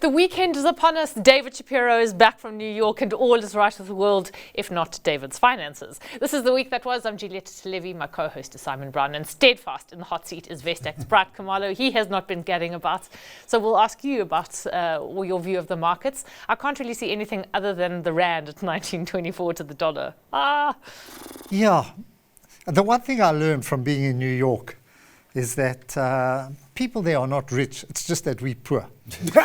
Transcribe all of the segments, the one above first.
The weekend is upon us. David Shapiro is back from New York and all is right with the world, if not David's finances. This is the week that was. I'm Giulietta Talevi. My co-host is Simon Brown, and steadfast in the hot seat is Vestact's Bright Khumalo. He has not been getting about. So we'll ask you about your view of the markets. I can't really see anything other than the rand at 19.24 to the dollar. Yeah. The one thing I learned from being in New York is that people there are not rich. It's just that we're poor.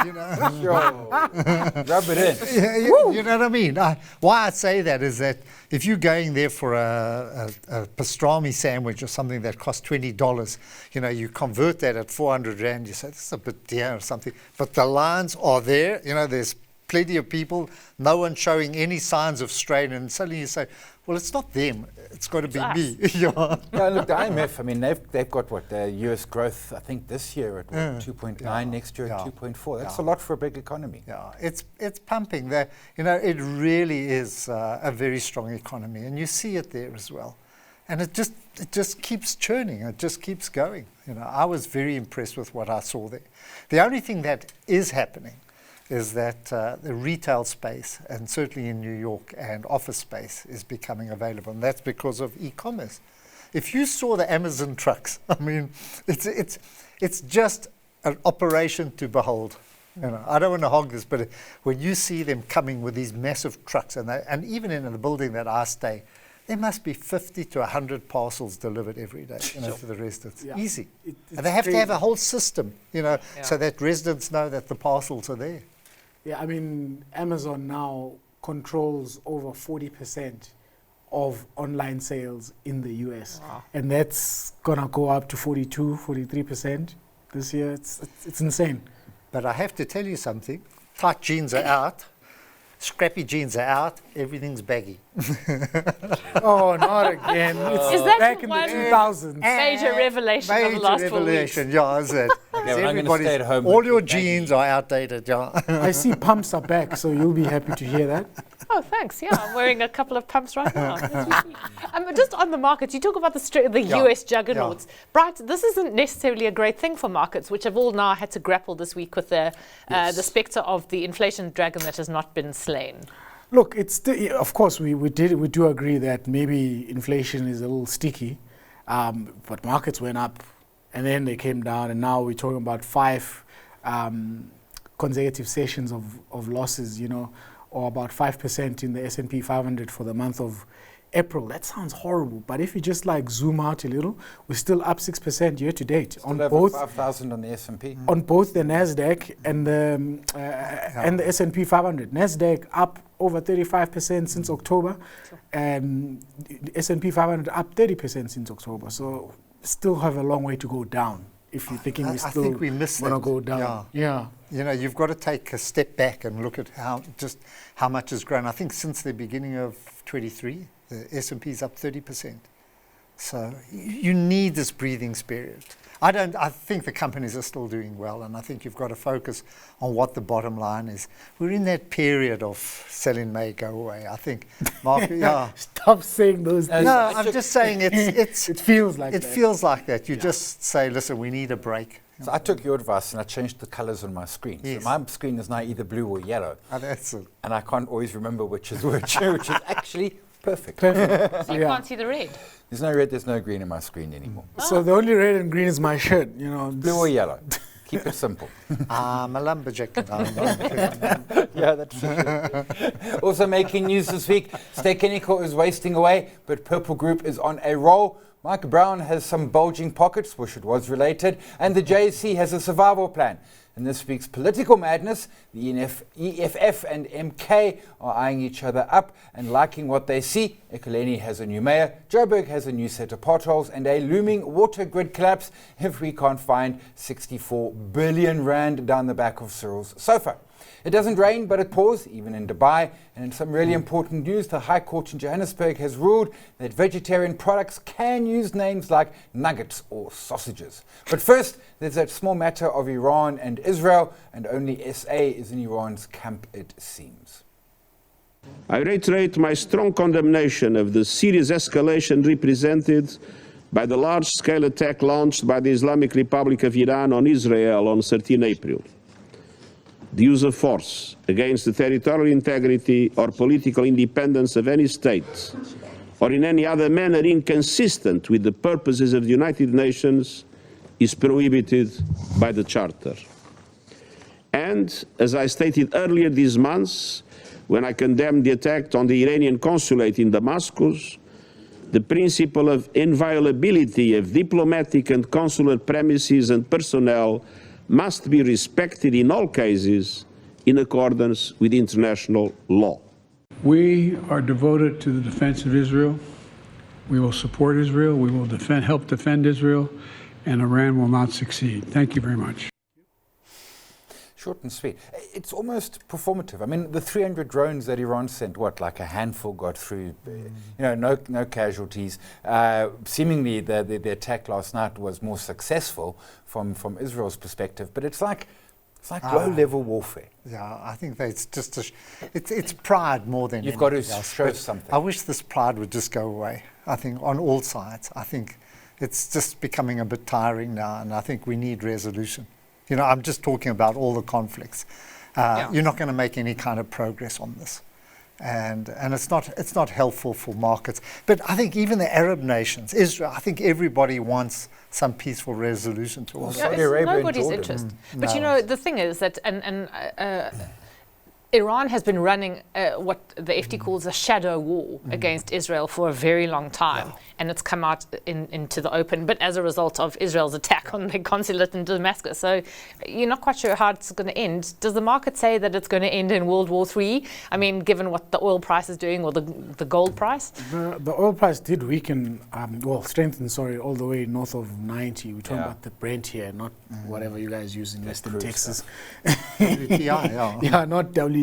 You know? Rub it in. You know what I mean? Why I say that is that if you're going there for a pastrami sandwich or something that costs $20, you know, you convert that at 400 rand, you say, this is a bit dear or something. But the lines are there. You know, there's plenty of people, no one showing any signs of strain, and suddenly you say, well, it's not them, it's got to be me. Yeah, look, the IMF, I mean, they've got what, their US growth, I think this year at 2.9, next year at 2.4. That's a lot for a big economy. Yeah, it's pumping. You know, it really is a very strong economy, and you see it there as well. And it just keeps churning, it just keeps going. You know, I was very impressed with what I saw there. The only thing that is happening is that the retail space, and certainly in New York, and office space is becoming available, and that's because of e-commerce. If you saw the Amazon trucks, I mean, it's just an operation to behold. You know, I don't want to hog this, but when you see them coming with these massive trucks, and even in the building that I stay, there must be 50 to 100 parcels delivered every day, you know, to the residents. Easy. And they have to have a whole system, you know, so that residents know that the parcels are there. Yeah, I mean, Amazon now controls over 40% of online sales in the US. Wow. And that's going to go up to 42, 43% this year. It's insane. But I have to tell you something. Tight jeans are out. Scrappy jeans are out. Everything's baggy. Oh, not again. Is that back in the 2000s. Major revelation of the last 4 weeks. Yeah, is it? Okay, I'm going to stay at home. All your jeans are outdated, yeah. I see pumps are back, so you'll be happy to hear that. Oh, thanks. Yeah, I'm wearing a couple of pumps right now. Just on the markets, you talk about the US juggernauts. Bright, this isn't necessarily a great thing for markets, which have all now had to grapple this week with the spectre of the inflation dragon that has not been slain. Look, it's of course we do agree that maybe inflation is a little sticky, but markets went up and then they came down, and now we're talking about 5 consecutive sessions of losses, you know, or about 5% in the S&P 500 for the month of April. That sounds horrible, but if you just like zoom out a little, we're still up 6% year to date on both 5,000 on the S&P, on both the Nasdaq and the S&P 500. Nasdaq up over 35% since October, and the S&P 500 up 30% since October. So still have a long way to go down. If you're thinking we still want to go down, yeah. You know, you've got to take a step back and look at how much has grown. I think since the beginning of 23, the S&P is up 30%. So you need this breathing period. I think the companies are still doing well, and I think you've got to focus on what the bottom line is. We're in that period of selling may go away. I think, market, Stop saying those things. No, I'm just saying it feels like that. It feels like that. You just say, listen, we need a break. So I took your advice and I changed the colors on my screen. Yes. So my screen is now either blue or yellow. Oh, that's it. And I can't always remember which is which, which is actually perfect. So you can't see the red. There's no red, there's no green in my screen anymore. So the only red and green is my shirt, you know. Blue or yellow. Keep it simple. I'm a lumberjack. Yeah, that's true. Also making news this week, Stekenickel is wasting away, but Purple Group is on a roll. Mike Brown has some bulging pockets, wish it was related, and the JSE has a survival plan. In this week's political madness, the EFF and MK are eyeing each other up and liking what they see. Ekurhuleni has a new mayor, Joburg has a new set of potholes, and a looming water grid collapse if we can't find 64 billion rand down the back of Cyril's sofa. It doesn't rain, but it pours, even in Dubai. And in some really important news, the High Court in Johannesburg has ruled that vegetarian products can use names like nuggets or sausages. But first, there's that small matter of Iran and Israel, and only SA is in Iran's camp, it seems. I reiterate my strong condemnation of the serious escalation represented by the large-scale attack launched by the Islamic Republic of Iran on Israel on 13 April. the use of force against the territorial integrity or political independence of any state, or in any other manner inconsistent with the purposes of the United Nations, is prohibited by the Charter. And, as I stated earlier this month, when I condemned the attack on the Iranian consulate in Damascus, the principle of inviolability of diplomatic and consular premises and personnel must be respected in all cases in accordance with international law. We are devoted to the defense of Israel. We will support Israel. We will help defend Israel, and Iran will not succeed. Thank you very much. Short and sweet. It's almost performative. I mean, the 300 drones that Iran sent, like a handful got through, no casualties. Seemingly, the attack last night was more successful from Israel's perspective, but it's like low-level warfare. Yeah, I think that it's just it's pride more than you've got to else. show something. I wish this pride would just go away. I think on all sides. I think it's just becoming a bit tiring now, and I think we need resolution. I'm just talking about all the conflicts. You're not going to make any kind of progress on this, and it's not helpful for markets. But I think even the Arab nations, Israel, I think everybody wants some peaceful resolution to all this. Saudi Arabia and nobody's Jordan. interest. But the thing is that Iran has been running what the FT calls a shadow war against Israel for a very long time, and it's come out into the open, but as a result of Israel's attack on the consulate in Damascus. So you're not quite sure how it's going to end. Does the market say that it's going to end in World War III? I mean, given what the oil price is doing, or the gold price? The oil price did weaken, strengthen, all the way north of 90. We're talking about the Brent here, not whatever you guys use in Western Texas. WTI, yeah, not WTI.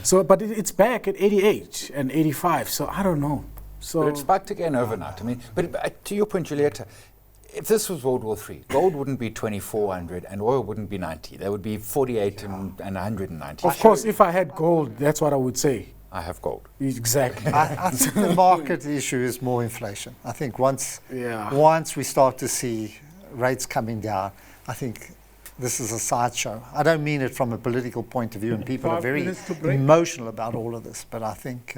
So, but it's back at 88 and 85. So I don't know. So But it spiked again overnight. I mean, but to your point, Giulietta, if this was World War III, gold wouldn't be 2,400 and oil wouldn't be 90. They would be 48 and 190. Of course, if I had gold, that's what I would say. I have gold. Exactly. I think the market issue is more inflation. I think once we start to see rates coming down, I think this is a sideshow. I don't mean it from a political point of view, and people are very emotional about all of this. But I think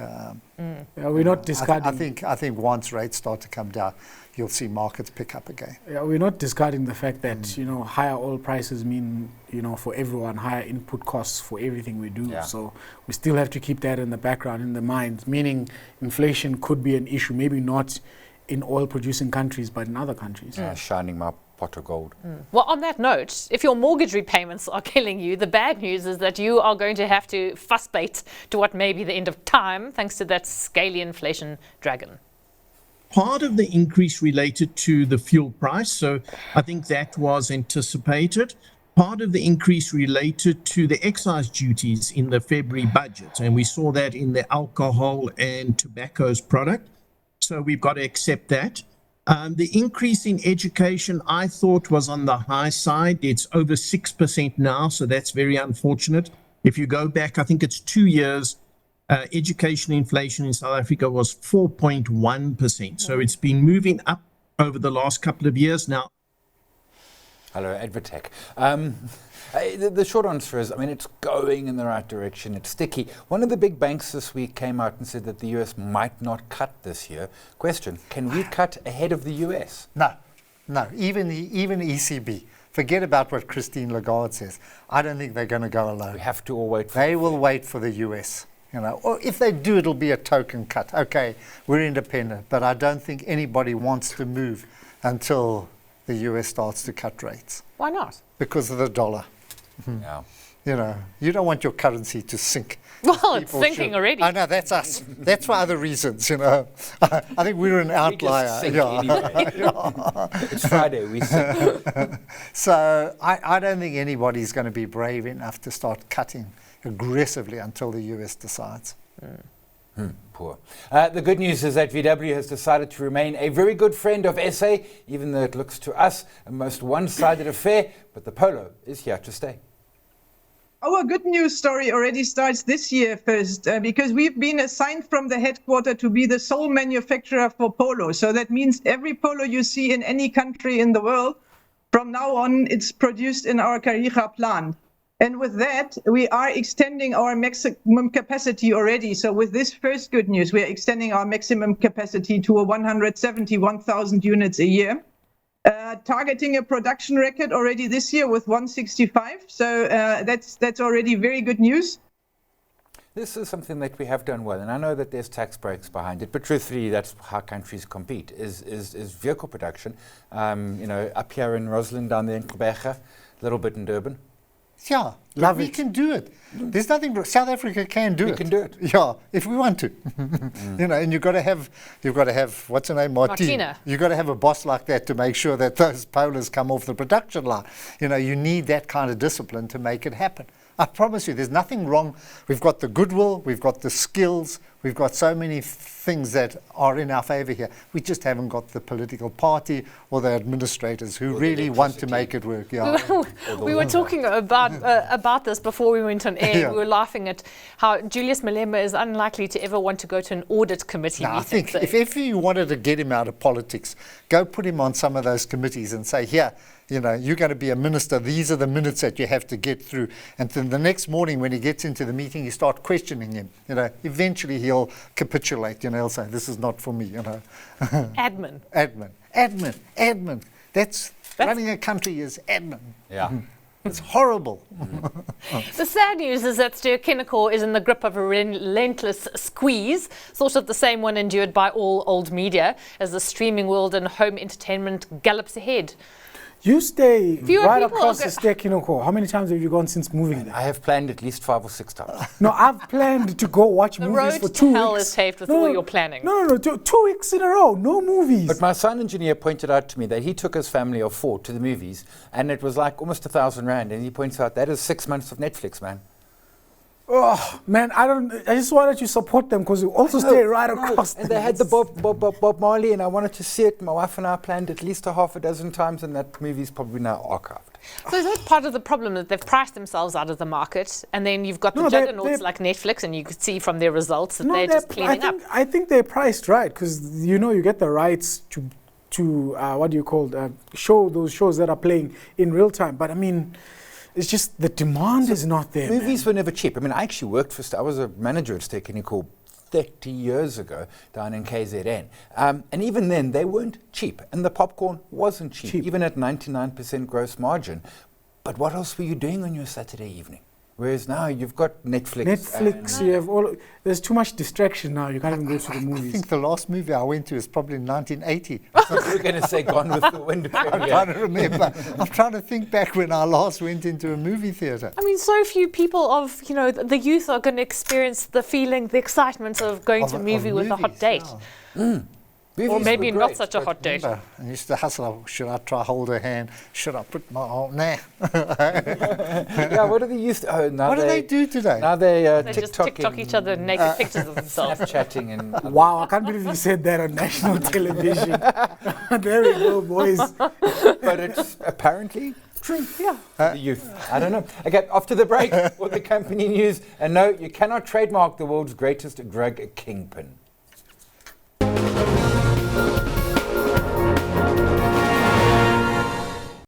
we're not discarding. I think once rates start to come down, you'll see markets pick up again. Yeah, we're not discarding the fact that higher oil prices mean for everyone higher input costs for everything we do. Yeah. So we still have to keep that in the background, in the mind. Meaning, inflation could be an issue, maybe not in oil-producing countries, but in other countries. Shining my pot of gold. Well, on that note, if your mortgage repayments are killing you, the bad news is that you are going to have to fussbait to what may be the end of time, thanks to that scaly inflation dragon. Part of the increase related to the fuel price, so I think that was anticipated. Part of the increase related to the excise duties in the February budget, and we saw that in the alcohol and tobacco's product. So we've got to accept that. The increase in education, I thought, was on the high side. It's over 6% now, so that's very unfortunate. If you go back, I think it's 2 years, education inflation in South Africa was 4.1%. So it's been moving up over the last couple of years now. Hello, Advertech. The short answer is, it's going in the right direction. It's sticky. One of the big banks this week came out and said that the US might not cut this year. Question, can we cut ahead of the US? No. Even ECB. Forget about what Christine Lagarde says. I don't think they're going to go alone. We have to all wait for They will wait for the US. Or if they do, it'll be a token cut. Okay, we're independent, but I don't think anybody wants to move until the US starts to cut rates. Why not? Because of the dollar. Yeah. You don't want your currency to sink. Well, it's sinking already. I know, that's us. That's for other reasons, I think we're an outlier. We just sink anyway. It's Friday, we sink. So I don't think anybody's going to be brave enough to start cutting aggressively until the US decides. Poor. The good news is that VW has decided to remain a very good friend of SA, even though it looks to us a most one-sided affair, but the Polo is here to stay. Our good news story already starts this year first, because we've been assigned from the headquarters to be the sole manufacturer for Polo. So that means every Polo you see in any country in the world, from now on, it's produced in our Carija plant. And with that, we are extending our maximum capacity already. So with this first good news, we are extending our maximum capacity to 171,000 units a year, targeting a production record already this year with 165. So that's already very good news. This is something that we have done well, and I know that there's tax breaks behind it, but truthfully, that's how countries compete, is vehicle production. Up here in Roslyn, down there in Quebec, a little bit in Durban. Yeah, we can do it. There's nothing. South Africa can do it. We can do it. Yeah, if we want to. And you've got to have what's her name, Martina. You've got to have a boss like that to make sure that those polars come off the production line. You need that kind of discipline to make it happen. I promise you, there's nothing wrong. We've got the goodwill, we've got the skills, we've got so many things that are in our favor here. We just haven't got the political party or the administrators who really want to make it work. Yeah. We were talking about this before we went on air. Yeah. We were laughing at how Julius Malema is unlikely to ever want to go to an audit committee meeting. I think if you wanted to get him out of politics, go put him on some of those committees and say, here, you're going to be a minister. These are the minutes that you have to get through. And then the next morning when he gets into the meeting, you start questioning him. Eventually he'll capitulate. He'll say, this is not for me. Admin. That's running a country is admin. Yeah. It's horrible. The sad news is that Geopolitical is in the grip of a relentless squeeze, sort of the same one endured by all old media, as the streaming world and home entertainment gallops ahead. You stay Fewer right people across are the Stekinoko. How many times have you gone since moving there? I have planned at least 5 or 6 times. No, I've planned to go watch The movies road for to 2 hell weeks. is paved with all your planning. No, 2 weeks in a row, no movies. But my son engineer pointed out to me that he took his family of 4 to the movies, and it was like almost 1,000 rand. And he points out that is 6 months of Netflix, man. Oh man, I just wanted to support them because you also stay right across. And they had the Bob Marley, and I wanted to see it. My wife and I planned at least a half a dozen times, and that movie's probably now archived. So is that part of the problem, that they've priced themselves out of the market, and then you've got the juggernauts like Netflix, and you could see from their results that they're just cleaning up? I think they're priced right because you get the rights to show those shows that are playing in real time. But I mean, it's just the demand is not there. Movies were never cheap. I mean, I actually worked I was a manager at Stekiniko 30 years ago down in KZN. And even then, they weren't cheap. And the popcorn wasn't cheap, even at 99% gross margin. But what else were you doing on your Saturday evening? Whereas now you've got Netflix. You have there's too much distraction now. You can't even go to the movies. I think the last movie I went to was probably in 1980. We're going to say Gone with the Wind. I'm trying to remember. I'm trying to think back when I last went into a movie theatre. I mean, so few people of, the youth are going to experience the feeling, the excitement of going to a movie with a hot date. Yeah. Or maybe not such a hot date. I used to hustle. Should I try hold her hand? Should I put my arm? Nah. Yeah, what do they use? What do they do today? Now they just TikTok each other naked pictures of themselves. Snapchatting and Wow, I can't believe you said that on national television. There we go, boys. But it's apparently true. Yeah. The youth. I don't know. Okay, off to the break with the company news. And no, you cannot trademark the world's greatest drug kingpin.